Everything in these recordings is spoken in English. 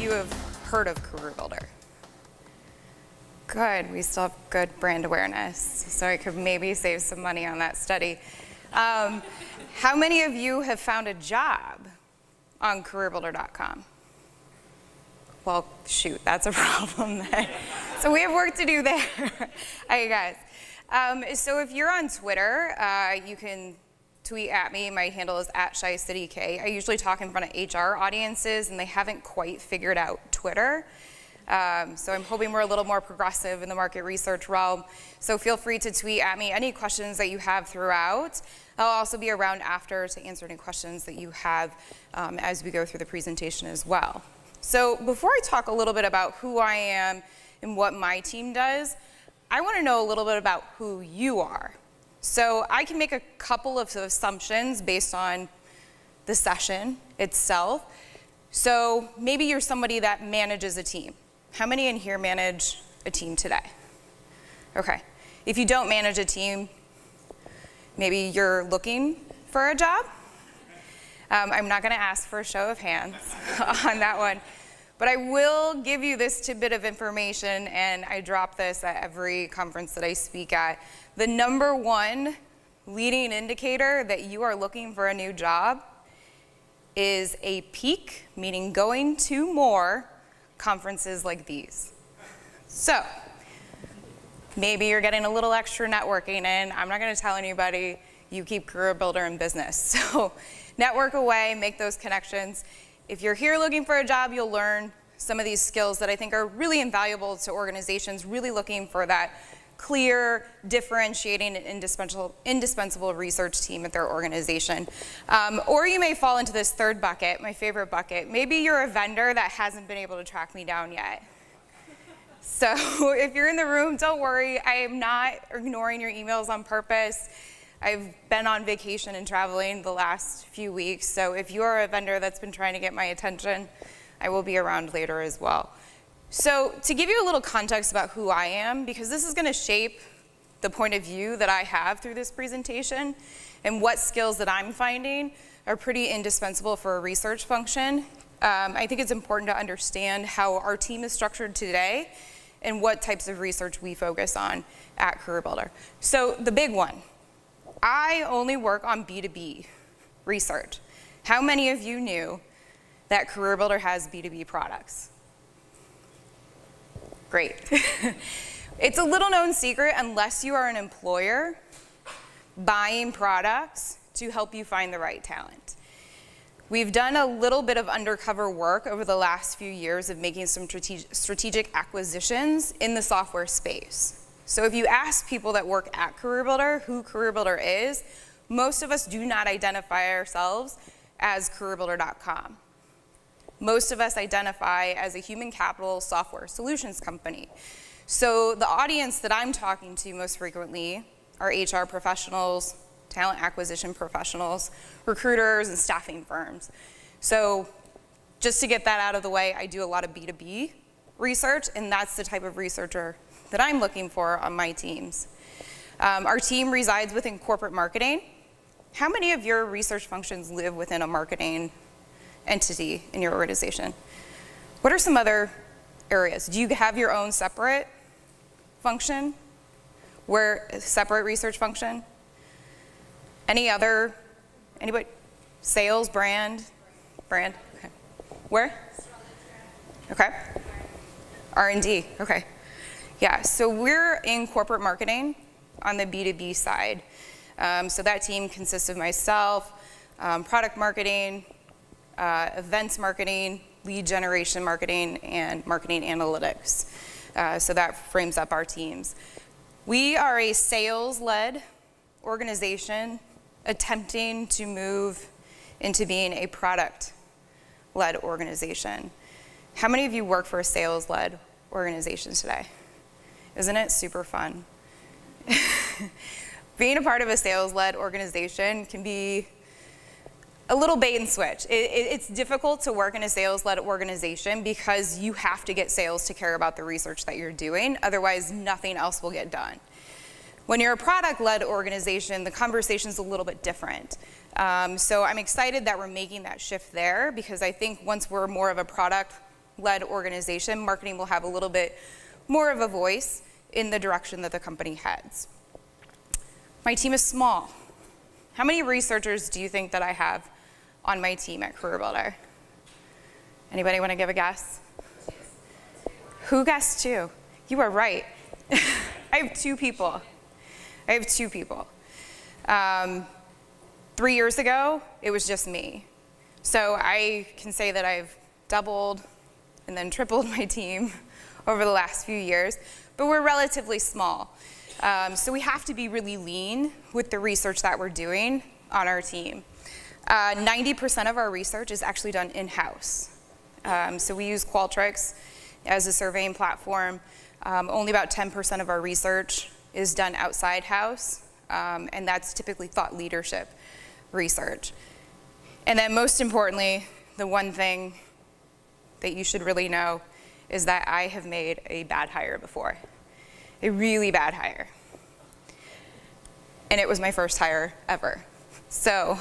you have heard of CareerBuilder? Good, we still have good brand awareness, so I could maybe save some money on that study. How many of you have found a job on CareerBuilder.com? Well, shoot, that's a problem then. So we have work to do there. Hey guys. So if you're on Twitter, you can tweet at me. My handle is @ShyCityK. I usually talk in front of HR audiences, and they haven't quite figured out Twitter. So I'm hoping we're a little more progressive in the market research realm. So feel free to tweet at me any questions that you have throughout. I'll also be around after to answer any questions that you have as we go through the presentation as well. So before I talk a little bit about who I am and what my team does, I want to know a little bit about who you are. So I can make a couple of assumptions based on the session itself. So maybe you're somebody that manages a team. How many in here manage a team today? Okay. If you don't manage a team, maybe you're looking for a job. I'm not going to ask for a show of hands on that one, but I will give you this tidbit of information, and I drop this at every conference that I speak at. The number one leading indicator that you are looking for a new job is a peak, meaning going to more conferences like these. So maybe you're getting a little extra networking in. I'm not going to tell anybody you keep CareerBuilder in business. So network away, make those connections. If you're here looking for a job, you'll learn some of these skills that I think are really invaluable to organizations really looking for that clear, differentiating, and indispensable research team at their organization. Or you may fall into this third bucket, my favorite bucket. Maybe you're a vendor that hasn't been able to track me down yet. So if you're in the room, don't worry. I am not ignoring your emails on purpose. I've been on vacation and traveling the last few weeks, so if you are a vendor that's been trying to get my attention, I will be around later as well. So to give you a little context about who I am, because this is going to shape the point of view that I have through this presentation, and what skills that I'm finding are pretty indispensable for a research function, I think it's important to understand how our team is structured today and what types of research we focus on at CareerBuilder. So the big one, I only work on B2B research. How many of you knew that CareerBuilder has B2B products? Great. It's a little known secret unless you are an employer buying products to help you find the right talent. We've done a little bit of undercover work over the last few years of making some strategic acquisitions in the software space. So if you ask people that work at CareerBuilder who CareerBuilder is, most of us do not identify ourselves as CareerBuilder.com. Most of us identify as a human capital software solutions company. So the audience that I'm talking to most frequently are HR professionals, talent acquisition professionals, recruiters, and staffing firms. So just to get that out of the way, I do a lot of B2B research, and that's the type of researcher that I'm looking for on my teams. Our team resides within corporate marketing. How many of your research functions live within a marketing entity in your organization? What are some other areas? Do you have your own separate function? Separate research function? Anybody? Sales, brand? Okay. Where? Okay. R&D, okay. Yeah, so we're in corporate marketing on the B2B side. So that team consists of myself, product marketing, events marketing, lead generation marketing, and marketing analytics. So that frames up our teams. We are a sales-led organization attempting to move into being a product-led organization. How many of you work for a sales-led organization today? Isn't it super fun? Being a part of a sales-led organization can be a little bait and switch. It's difficult to work in a sales-led organization because you have to get sales to care about the research that you're doing, otherwise nothing else will get done. When you're a product-led organization, the conversation's a little bit different. So I'm excited that we're making that shift there, because I think once we're more of a product marketing-led organization, marketing will have a little bit more of a voice in the direction that the company heads. My team is small. How many researchers do you think that I have on my team at CareerBuilder? Anybody want to give a guess? Who guessed 2? You are right. I have 2 people. 3 years ago, it was just me. So I can say that I've doubled and then tripled my team over the last few years, but we're relatively small. So we have to be really lean with the research that we're doing on our team. 90% of our research is actually done in-house. So we use Qualtrics as a surveying platform. Only about 10% of our research is done outside house, and that's typically thought leadership research. And then most importantly, the one thing that you should really know is that I have made a bad hire before, a really bad hire. And it was my first hire ever. So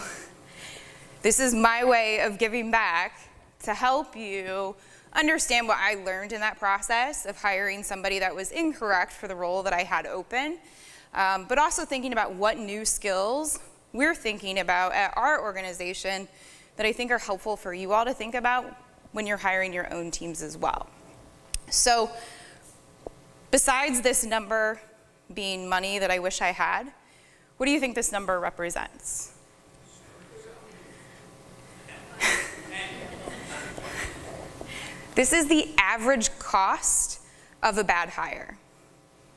this is my way of giving back to help you understand what I learned in that process of hiring somebody that was incorrect for the role that I had open, but also thinking about what new skills we're thinking about at our organization that I think are helpful for you all to think about when you're hiring your own teams as well. So besides this number being money that I wish I had, what do you think this number represents? This is the average cost of a bad hire.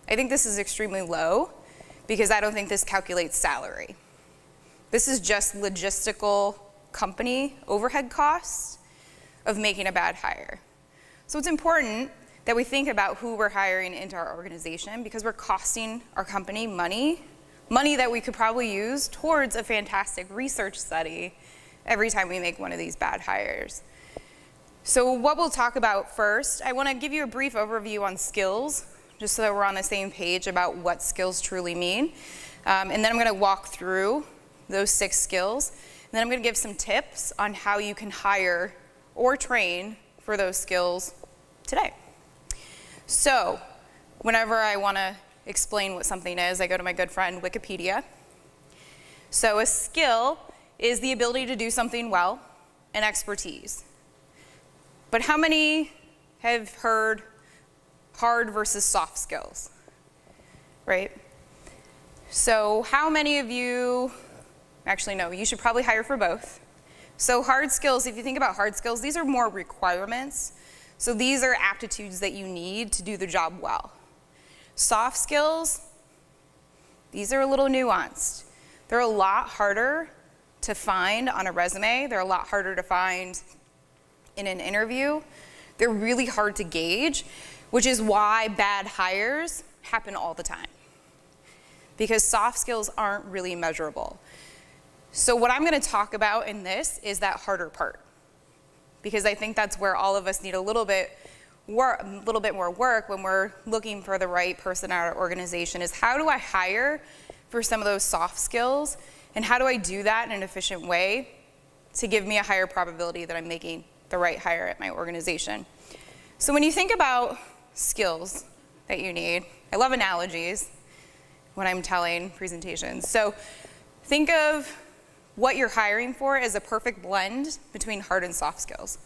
I think this is extremely low because I don't think this calculates salary. This is just logistical company overhead costs of making a bad hire. So it's important that we think about who we're hiring into our organization because we're costing our company money that we could probably use towards a fantastic research study every time we make one of these bad hires. So what we'll talk about first, I want to give you a brief overview on skills, just so that we're on the same page about what skills truly mean. And then I'm going to walk through those 6 skills. And then I'm going to give some tips on how you can hire or train for those skills today. So whenever I want to explain what something is, I go to my good friend Wikipedia. So a skill is the ability to do something well, and expertise. But how many have heard hard versus soft skills, right? So how many of you, actually no, you should probably hire for both. So hard skills, if you think about hard skills, these are more requirements. So these are aptitudes that you need to do the job well. Soft skills, these are a little nuanced. They're a lot harder to find on a resume. They're a lot harder to find in an interview. They're really hard to gauge, which is why bad hires happen all the time, because soft skills aren't really measurable. So what I'm going to talk about in this is that harder part, because I think that's where all of us need a little bit more work when we're looking for the right person at our organization, is how do I hire for some of those soft skills, and how do I do that in an efficient way to give me a higher probability that I'm making the right hire at my organization. So when you think about skills that you need, I love analogies when I'm telling presentations. So think of what you're hiring for as a perfect blend between hard and soft skills.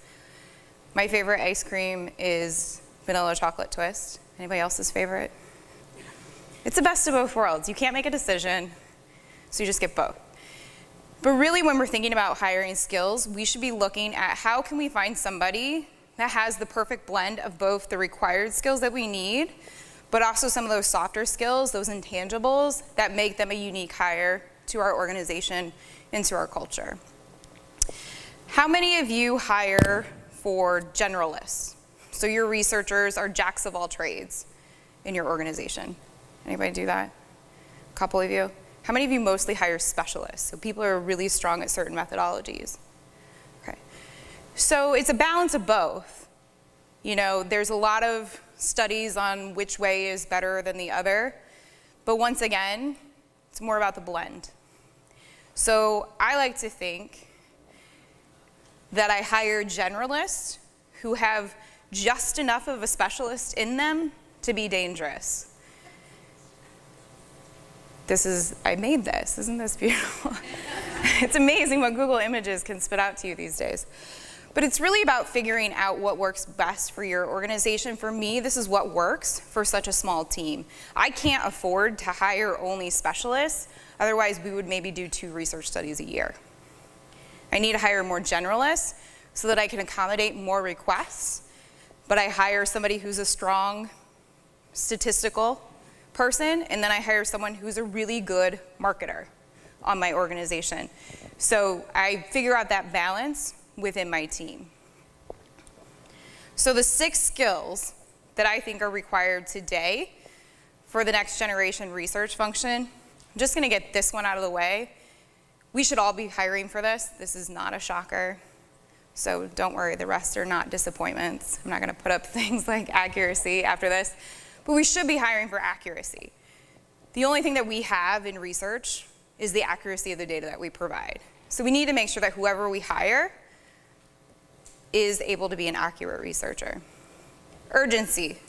My favorite ice cream is vanilla chocolate twist. Anybody else's favorite? It's the best of both worlds. You can't make a decision, so you just get both. But really, when we're thinking about hiring skills, we should be looking at how can we find somebody that has the perfect blend of both the required skills that we need, but also some of those softer skills, those intangibles that make them a unique hire to our organization and to our culture. How many of you hire for generalists? So your researchers are jacks of all trades in your organization. Anybody do that? A couple of you? How many of you mostly hire specialists? So people are really strong at certain methodologies. Okay. So it's a balance of both. You know, there's a lot of studies on which way is better than the other, but once again, it's more about the blend. So I like to think that I hire generalists who have just enough of a specialist in them to be dangerous. I made this, isn't this beautiful? It's amazing what Google Images can spit out to you these days. But it's really about figuring out what works best for your organization. For me, this is what works for such a small team. I can't afford to hire only specialists, otherwise we would maybe do 2 research studies a year. I need to hire more generalists so that I can accommodate more requests, but I hire somebody who's a strong statistical person, and then I hire someone who's a really good marketer on my organization. So I figure out that balance within my team. So the 6 skills that I think are required today for the next generation research function, I'm just gonna get this one out of the way. We should all be hiring for this. This is not a shocker. So don't worry, the rest are not disappointments. I'm not gonna put up things like accuracy after this, but we should be hiring for accuracy. The only thing that we have in research is the accuracy of the data that we provide. So we need to make sure that whoever we hire is able to be an accurate researcher. Urgency.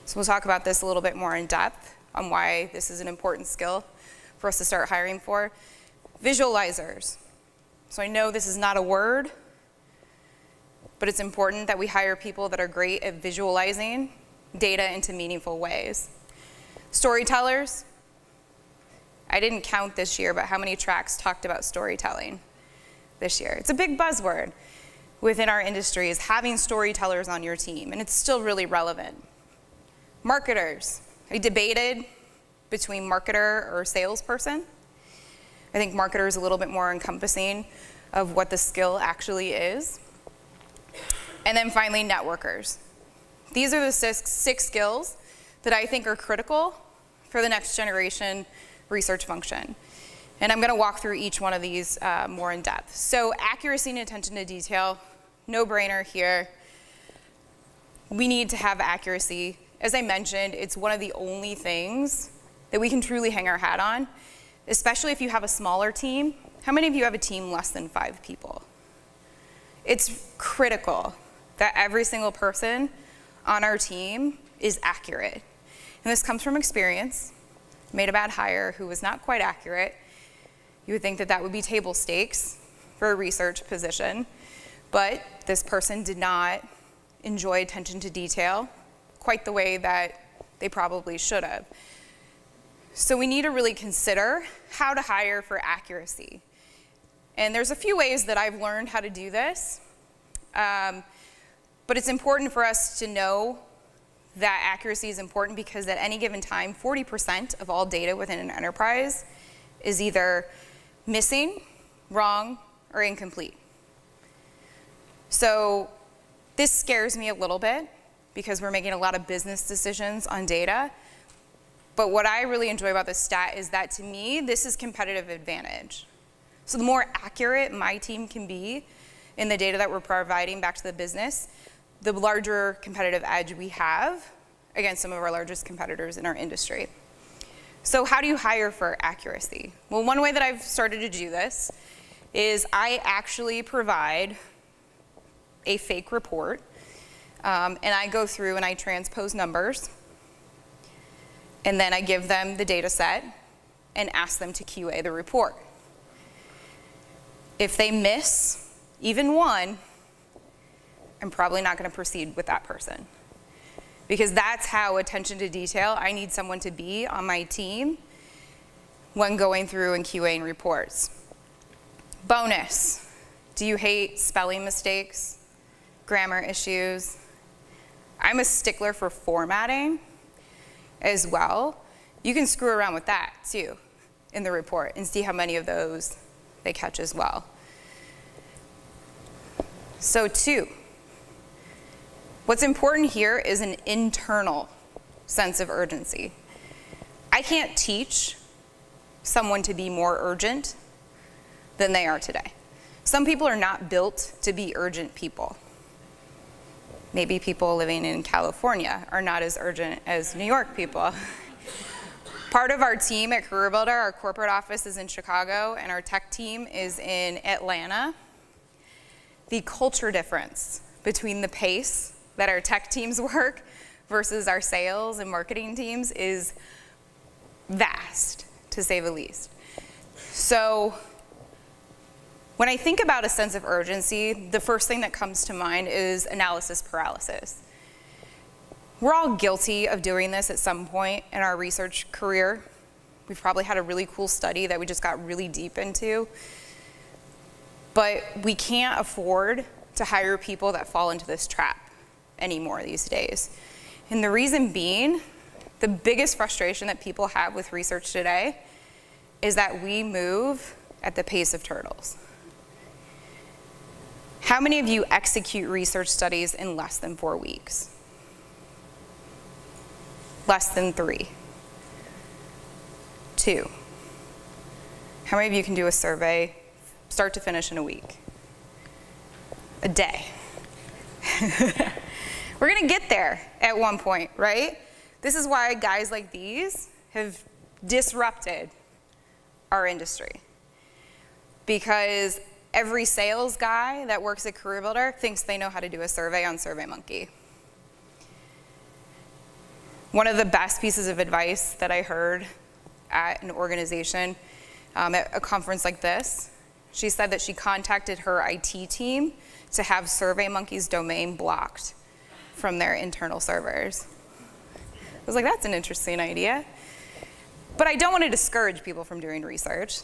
So we'll talk about this a little bit more in depth on why this is an important skill for us to start hiring for. Visualizers. So I know this is not a word, but it's important that we hire people that are great at visualizing data into meaningful ways. Storytellers. I didn't count this year, but how many tracks talked about storytelling this year? It's a big buzzword within our industry, is having storytellers on your team, and it's still really relevant. Marketers. I debated between marketer or salesperson. I think marketer is a little bit more encompassing of what the skill actually is. And then finally, networkers. These are the six skills that I think are critical for the next generation research function. And I'm gonna walk through each one of these more in depth. So accuracy and attention to detail, no brainer here. We need to have accuracy. As I mentioned, it's one of the only things that we can truly hang our hat on, especially if you have a smaller team. How many of you have a team less than 5 people? It's critical that every single person on our team is accurate. And this comes from experience. Made a bad hire who was not quite accurate. You would think that that would be table stakes for a research position, but this person did not enjoy attention to detail quite the way that they probably should have. So we need to really consider how to hire for accuracy. And there's a few ways that I've learned how to do this, but it's important for us to know that accuracy is important because at any given time, 40% of all data within an enterprise is either missing, wrong, or incomplete. So this scares me a little bit because we're making a lot of business decisions on data. But what I really enjoy about this stat is that to me, this is competitive advantage. So the more accurate my team can be in the data that we're providing back to the business, the larger competitive edge we have against some of our largest competitors in our industry. So how do you hire for accuracy? Well, one way that I've started to do this is I actually provide a fake report, and I go through and I transpose numbers, and then I give them the data set and ask them to QA the report. If they miss even one, I'm probably not going to proceed with that person. Because that's how attention to detail I need someone to be on my team when going through and QAing reports. Bonus. Do you hate spelling mistakes, grammar issues? I'm a stickler for formatting as well. You can screw around with that too in the report and see how many of those they catch as well. So 2, what's important here is an internal sense of urgency. I can't teach someone to be more urgent than they are today. Some people are not built to be urgent people. Maybe people living in California are not as urgent as New York people. Part of our team at CareerBuilder, our corporate office is in Chicago, and our tech team is in Atlanta. The culture difference between the pace that our tech teams work versus our sales and marketing teams is vast, to say the least. So when I think about a sense of urgency, the first thing that comes to mind is analysis paralysis. We're all guilty of doing this at some point in our research career. We've probably had a really cool study that we just got really deep into. But we can't afford to hire people that fall into this trap anymore these days. And the reason being, the biggest frustration that people have with research today is that we move at the pace of turtles. How many of you execute research studies in less than 4 weeks? Less than 3? 2? How many of you can do a survey start to finish in a week? A day. We're gonna get there at one point, right? This is why guys like these have disrupted our industry. Because every sales guy that works at CareerBuilder thinks they know how to do a survey on SurveyMonkey. One of the best pieces of advice that I heard at an organization, at a conference like this, she said that she contacted her IT team to have SurveyMonkey's domain blocked from their internal servers. I was like, that's an interesting idea. But I don't want to discourage people from doing research.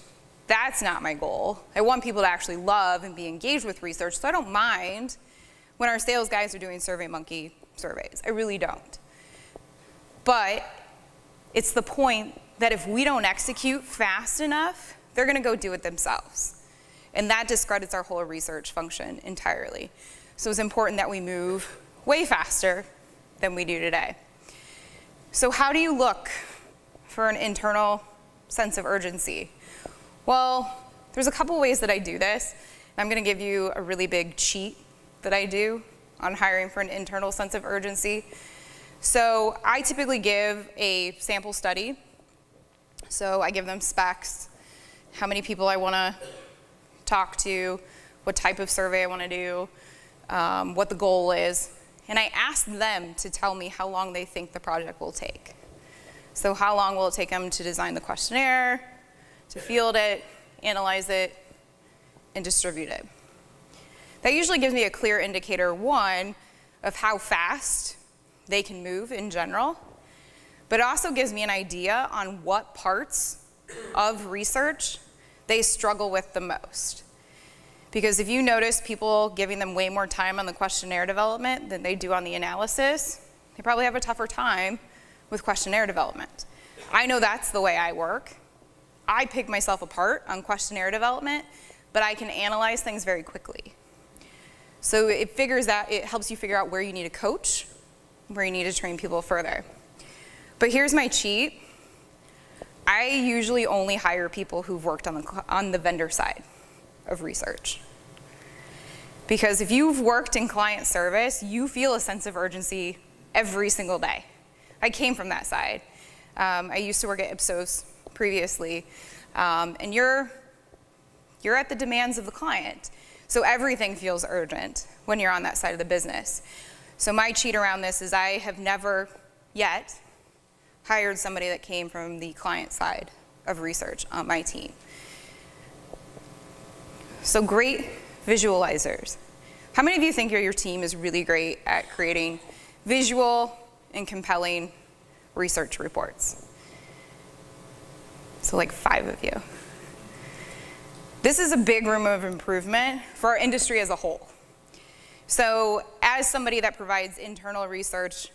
That's not my goal. I want people to actually love and be engaged with research, so I don't mind when our sales guys are doing SurveyMonkey surveys. I really don't. But it's the point that if we don't execute fast enough, they're gonna go do it themselves. And that discredits our whole research function entirely. So it's important that we move way faster than we do today. So how do you look for an internal sense of urgency? Well, there's a couple ways that I do this. I'm gonna give you a really big cheat that I do on hiring for an internal sense of urgency. So I typically give a sample study. So I give them specs, how many people I wanna talk to, what type of survey I wanna do, what the goal is, and I ask them to tell me how long they think the project will take. So how long will it take them to design the questionnaire, to field it, analyze it, and distribute it. That usually gives me a clear indicator, one, of how fast they can move in general, but it also gives me an idea on what parts of research they struggle with the most. Because if you notice people giving them way more time on the questionnaire development than they do on the analysis, they probably have a tougher time with questionnaire development. I know that's the way I work. I pick myself apart on questionnaire development, but I can analyze things very quickly. So it helps you figure out where you need to coach, where you need to train people further. But here's my cheat. I usually only hire people who've worked on the vendor side of research. Because if you've worked in client service, you feel a sense of urgency every single day. I came from that side. I used to work at Ipsos previously, and you're at the demands of the client. So everything feels urgent when you're on that side of the business. So my cheat around this is I have never yet hired somebody that came from the client side of research on my team. So great visualizers. How many of you think your team is really great at creating visual and compelling research reports? So like 5 of you. This is a big room of improvement for our industry as a whole. So as somebody that provides internal research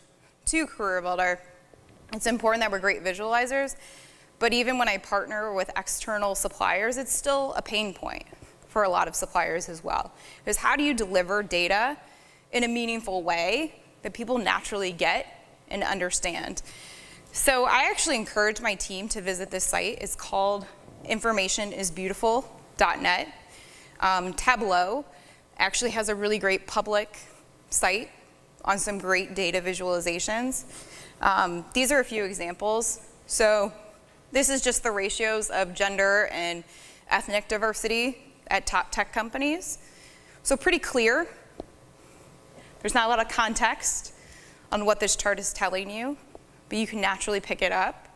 to CareerBuilder, it's important that we're great visualizers, but even when I partner with external suppliers, it's still a pain point for a lot of suppliers as well. Because how do you deliver data in a meaningful way that people naturally get and understand? So I actually encourage my team to visit this site. It's called informationisbeautiful.net. Tableau actually has a really great public site on some great data visualizations. These are a few examples. So this is just the ratios of gender and ethnic diversity at top tech companies. So pretty clear. There's not a lot of context on what this chart is telling you, but you can naturally pick it up.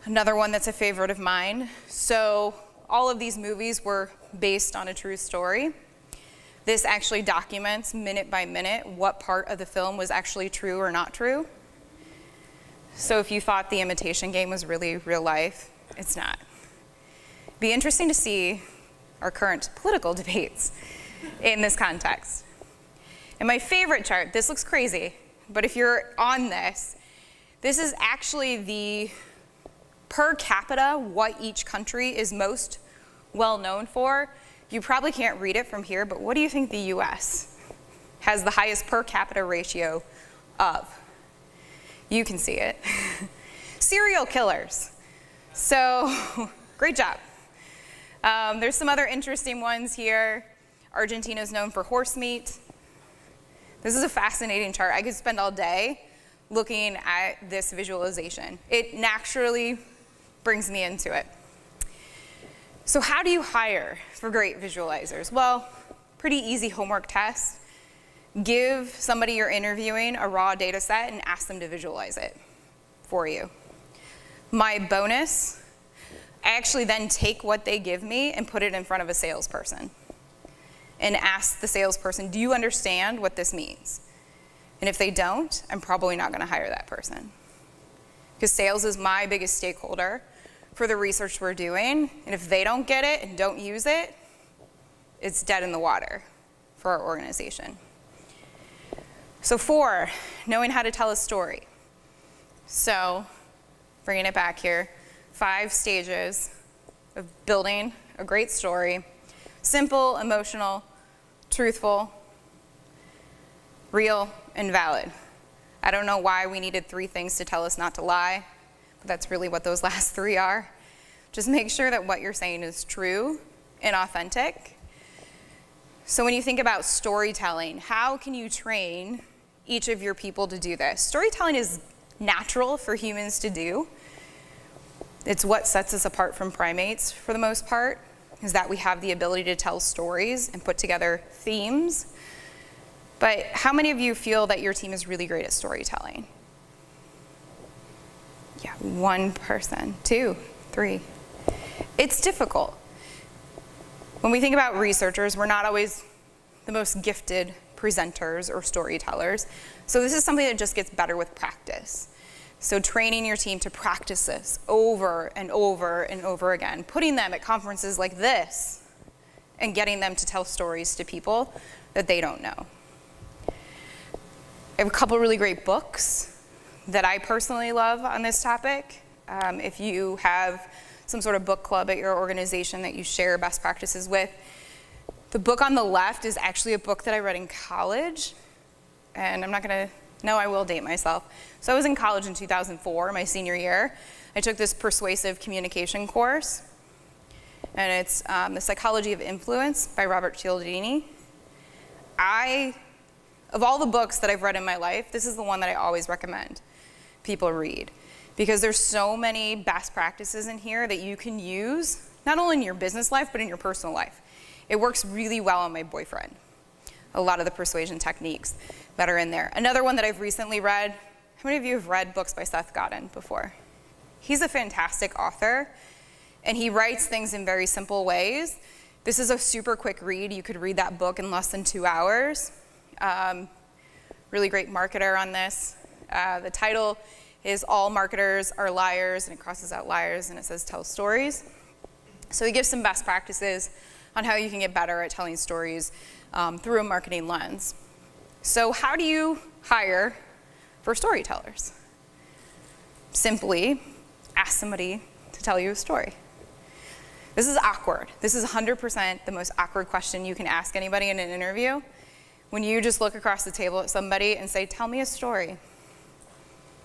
Another one that's a favorite of mine. So all of these movies were based on a true story. This actually documents minute by minute what part of the film was actually true or not true. So if you thought The Imitation Game was really real life, it's not. It'd be interesting to see our current political debates in this context. And my favorite chart, this looks crazy, but if you're on this is actually the per capita, what each country is most well known for. You probably can't read it from here, but what do you think the US has the highest per capita ratio of? You can see it. Serial killers. So, great job. There's some other interesting ones here. Argentina is known for horse meat. This is a fascinating chart. I could spend all day looking at this visualization. It naturally brings me into it. So how do you hire for great visualizers? Well, pretty easy homework test. Give somebody you're interviewing a raw data set and ask them to visualize it for you. My bonus, I actually then take what they give me and put it in front of a salesperson and ask the salesperson, do you understand what this means? And if they don't, I'm probably not going to hire that person. Because sales is my biggest stakeholder for the research we're doing. And if they don't get it and don't use it, it's dead in the water for our organization. So 4, knowing how to tell a story. So bringing it back here, 5 stages of building a great story. Simple, emotional, truthful, real, and valid. I don't know why we needed 3 things to tell us not to lie, but that's really what those last 3 are. Just make sure that what you're saying is true and authentic. So when you think about storytelling, how can you train each of your people to do this? Storytelling is natural for humans to do. It's what sets us apart from primates for the most part, is that we have the ability to tell stories and put together themes. But how many of you feel that your team is really great at storytelling? Yeah, 1 person, 2, 3. It's difficult. When we think about researchers, we're not always the most gifted presenters or storytellers. So this is something that just gets better with practice. So training your team to practice this over and over and over again, putting them at conferences like this, and getting them to tell stories to people that they don't know. I have a couple really great books that I personally love on this topic. If you have some sort of book club at your organization that you share best practices with, the book on the left is actually a book that I read in college, and I will date myself. So I was in college in 2004, my senior year. I took this persuasive communication course, and it's The Psychology of Influence by Robert Cialdini. Of all the books that I've read in my life, this is the one that I always recommend people read, because there's so many best practices in here that you can use, not only in your business life, but in your personal life. It works really well on my boyfriend, a lot of the persuasion techniques that are in there. Another one that I've recently read, how many of you have read books by Seth Godin before? He's a fantastic author, and he writes things in very simple ways. This is a super quick read. You could read that book in less than 2 hours. Really great marketer on this. The title is All Marketers Are Liars, and it crosses out liars, and it says tell stories. So he gives some best practices on how you can get better at telling stories through a marketing lens. So how do you hire for storytellers? Simply ask somebody to tell you a story. This is awkward. This is 100% the most awkward question you can ask anybody in an interview. When you just look across the table at somebody and say, tell me a story,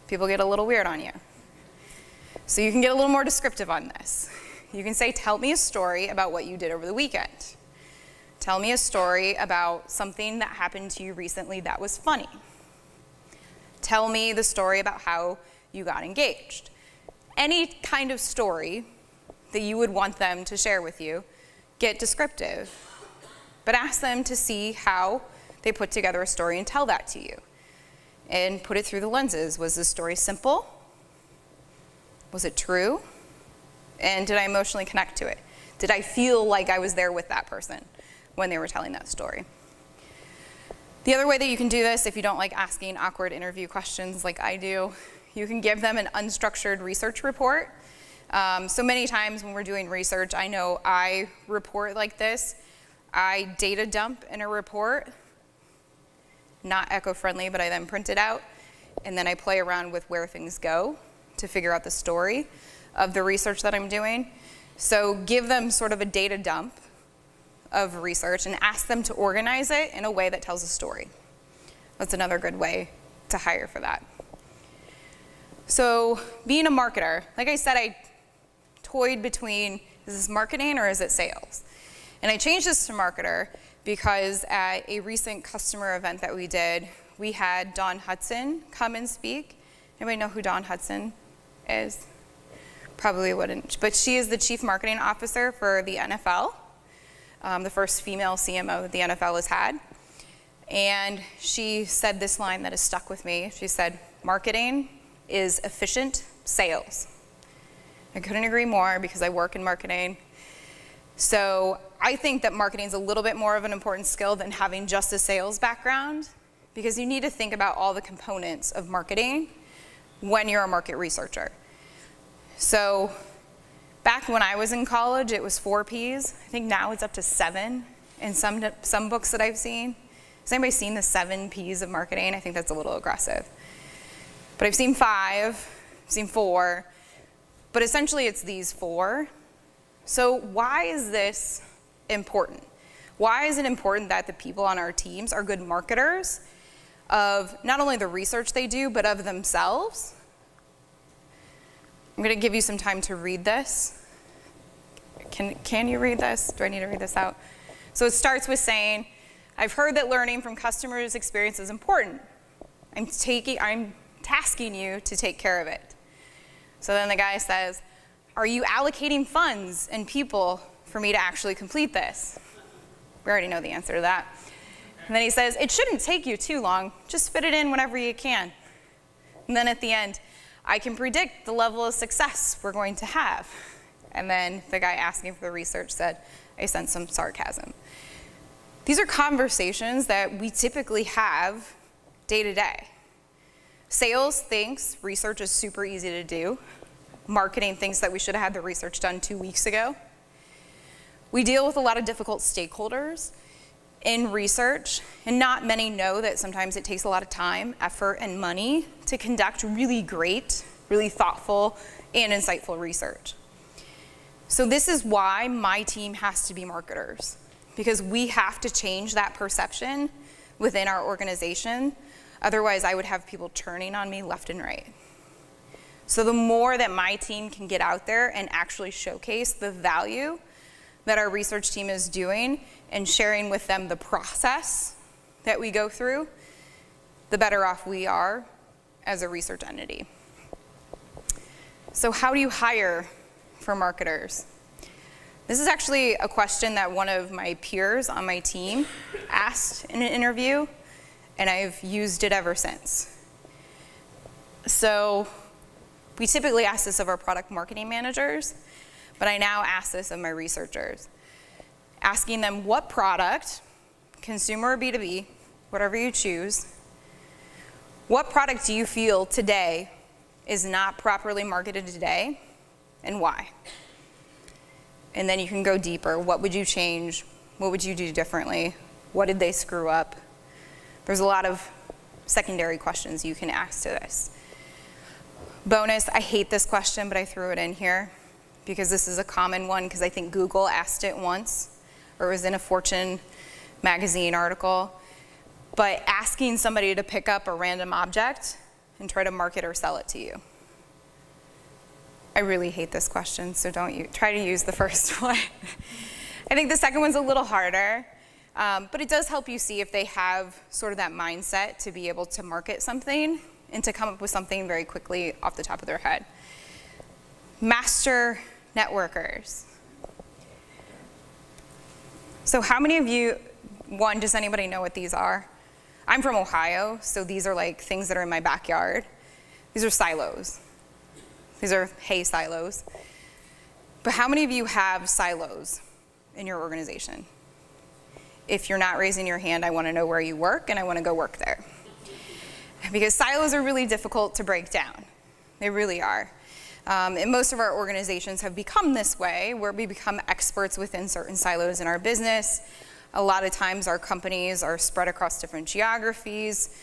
people get a little weird on you. So you can get a little more descriptive on this. You can say, tell me a story about what you did over the weekend. Tell me a story about something that happened to you recently that was funny. Tell me the story about how you got engaged. Any kind of story that you would want them to share with you, get descriptive. But ask them to see how they put together a story and tell that to you. And put it through the lenses. Was the story simple? Was it true? And did I emotionally connect to it? Did I feel like I was there with that person when they were telling that story? The other way that you can do this, if you don't like asking awkward interview questions like I do, you can give them an unstructured research report. So many times when we're doing research, I know I report like this. I data dump in a report, not eco-friendly, but I then print it out, and then I play around with where things go to figure out the story of the research that I'm doing. So give them sort of a data dump of research and ask them to organize it in a way that tells a story. That's another good way to hire for that. So being a marketer, like I said, I toyed between, is this marketing or is it sales? And I changed this to marketer because at a recent customer event that we did, we had Dawn Hudson come and speak. Anybody know who Dawn Hudson is? Probably wouldn't, but she is the Chief Marketing Officer for the NFL, the first female CMO that the NFL has had. And she said this line that has stuck with me. She said, marketing is efficient sales. I couldn't agree more because I work in marketing. So I think that marketing is a little bit more of an important skill than having just a sales background, because you need to think about all the components of marketing when you're a market researcher. So back when I was in college, it was 4 Ps. I think now it's up to 7 in some books that I've seen. Has anybody seen the 7 Ps of marketing? I think that's a little aggressive. But I've seen 5, I've seen 4, but essentially it's these 4. So why is this important? Why is it important that the people on our teams are good marketers of not only the research they do, but of themselves? I'm going to give you some time to read this. Can you read this? Do I need to read this out? So it starts with saying, I've heard that learning from customers' experience is important. I'm tasking you to take care of it. So then the guy says, are you allocating funds and people for me to actually complete this? We already know the answer to that. And then he says, it shouldn't take you too long. Just fit it in whenever you can. And then at the end, I can predict the level of success we're going to have. And then the guy asking for the research said, I sense some sarcasm. These are conversations that we typically have day to day. Sales thinks research is super easy to do. Marketing thinks that we should have had the research done 2 weeks ago. We deal with a lot of difficult stakeholders in research, and not many know that sometimes it takes a lot of time, effort, and money to conduct really great, really thoughtful, and insightful research. So this is why my team has to be marketers, because we have to change that perception within our organization. Otherwise, I would have people turning on me left and right. So the more that my team can get out there and actually showcase the value that our research team is doing and sharing with them the process that we go through, the better off we are as a research entity. So how do you hire for marketers? This is actually a question that one of my peers on my team asked in an interview, and I've used it ever since. So we typically ask this of our product marketing managers, but I now ask this of my researchers, asking them what product, consumer or B2B, whatever you choose, what product do you feel today is not properly marketed today, and why? And then you can go deeper. What would you change? What would you do differently? What did they screw up? There's a lot of secondary questions you can ask to this. Bonus, I hate this question, but I threw it in here because this is a common one, because I think Google asked it once, or it was in a Fortune magazine article. But asking somebody to pick up a random object and try to market or sell it to you. I really hate this question, so try to use the first one. I think the second one's a little harder, but it does help you see if they have sort of that mindset to be able to market something and to come up with something very quickly off the top of their head. Master networkers. So how many of you, one, does anybody know what these are? I'm from Ohio, so these are like things that are in my backyard. These are silos. These are hay silos. But how many of you have silos in your organization? If you're not raising your hand, I want to know where you work, and I want to go work there. Because silos are really difficult to break down. They really are. And most of our organizations have become this way, where we become experts within certain silos in our business. A lot of times our companies are spread across different geographies,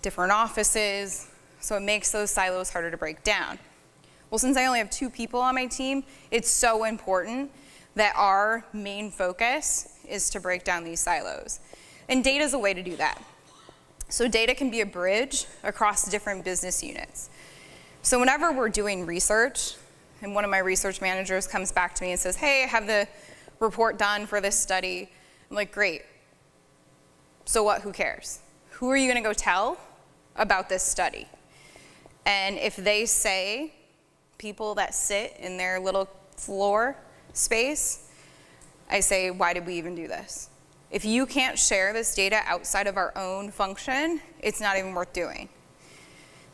different offices, so it makes those silos harder to break down. Well, since I only have 2 people on my team, it's so important that our main focus is to break down these silos. And data is a way to do that. So data can be a bridge across different business units. So whenever we're doing research, and one of my research managers comes back to me and says, hey, I have the report done for this study. I'm like, great. So what, who cares? Who are you gonna go tell about this study? And if they say people that sit in their little floor space, I say, why did we even do this? If you can't share this data outside of our own function, it's not even worth doing.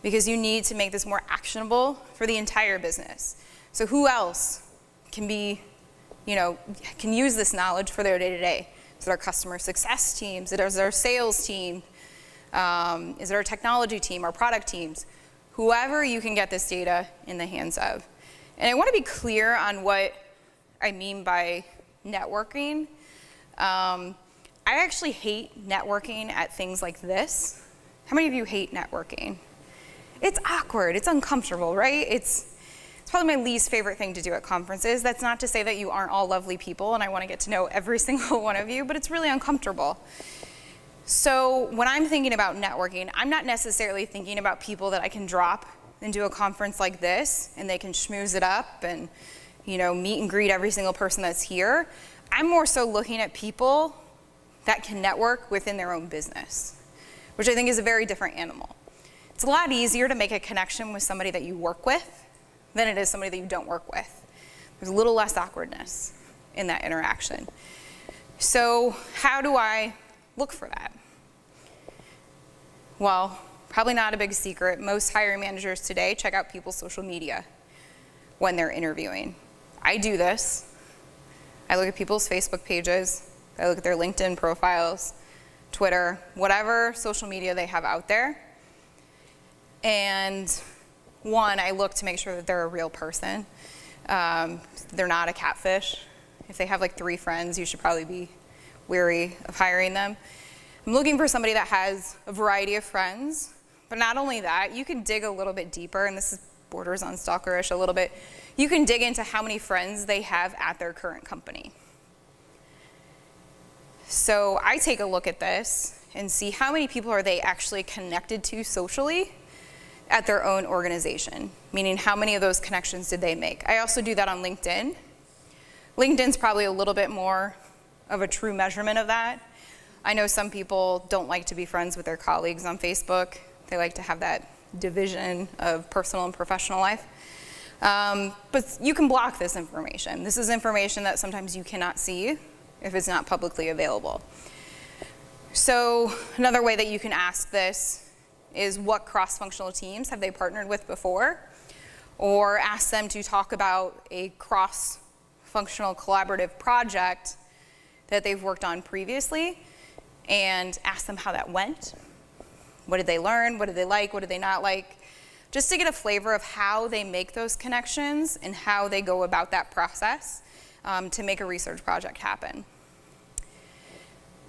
Because you need to make this more actionable for the entire business. So who else can can use this knowledge for their day-to-day? Is it our customer success teams? Is it our sales team? Is it our technology team, our product teams? Whoever you can get this data in the hands of. And I want to be clear on what I mean by networking. I actually hate networking at things like this. How many of you hate networking? It's awkward, it's uncomfortable, right? It's probably my least favorite thing to do at conferences. That's not to say that you aren't all lovely people and I want to get to know every single one of you, but it's really uncomfortable. So when I'm thinking about networking, I'm not necessarily thinking about people that I can drop into a conference like this and they can schmooze it up and meet and greet every single person that's here. I'm more so looking at people that can network within their own business, which I think is a very different animal. It's a lot easier to make a connection with somebody that you work with than it is somebody that you don't work with. There's a little less awkwardness in that interaction. So how do I look for that? Well, probably not a big secret. Most hiring managers today check out people's social media when they're interviewing. I do this. I look at people's Facebook pages. I look at their LinkedIn profiles, Twitter, whatever social media they have out there. And one, I look to make sure that they're a real person. They're not a catfish. If they have like 3 friends, you should probably be wary of hiring them. I'm looking for somebody that has a variety of friends, but not only that, you can dig a little bit deeper, and this borders on stalkerish a little bit. You can dig into how many friends they have at their current company. So I take a look at this and see how many people are they actually connected to socially at their own organization, meaning how many of those connections did they make. I also do that on LinkedIn. LinkedIn's probably a little bit more of a true measurement of that. I know some people don't like to be friends with their colleagues on Facebook. They like to have that division of personal and professional life. But you can block this information. This is information that sometimes you cannot see if it's not publicly available. So another way that you can ask this is what cross-functional teams have they partnered with before? Or ask them to talk about a cross-functional collaborative project that they've worked on previously and ask them how that went. What did they learn? What did they like? What did they not like? Just to get a flavor of how they make those connections and how they go about that process to make a research project happen.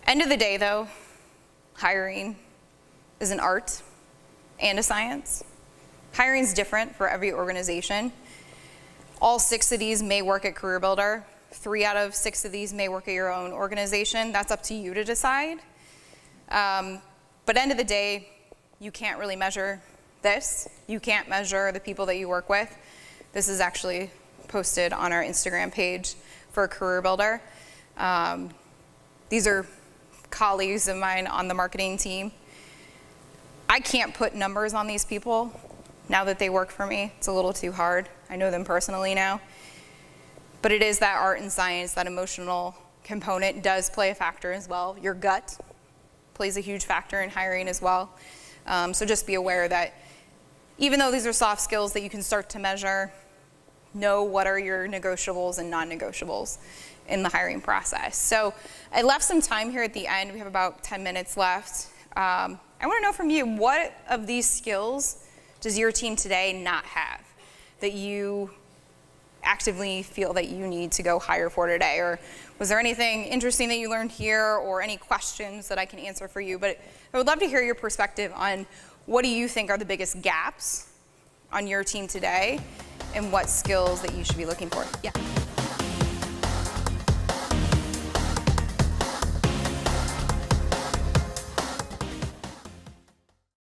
End of the day though, hiring is an art and a science. Hiring is different for every organization. All 6 of these may work at CareerBuilder. 3 out of 6 of these may work at your own organization. That's up to you to decide. But end of the day, you can't really measure this. You can't measure the people that you work with. This is actually posted on our Instagram page for CareerBuilder. These are colleagues of mine on the marketing team. I can't put numbers on these people now that they work for me. It's a little too hard. I know them personally now. But it is that art and science, that emotional component does play a factor as well. Your gut plays a huge factor in hiring as well. So just be aware that even though these are soft skills that you can start to measure, know what are your negotiables and non-negotiables in the hiring process. So I left some time here at the end. We have about 10 minutes left. I want to know from you, what of these skills does your team today not have that you actively feel that you need to go hire for today? Or was there anything interesting that you learned here, or any questions that I can answer for you? But I would love to hear your perspective on what do you think are the biggest gaps on your team today, and what skills that you should be looking for. Yeah.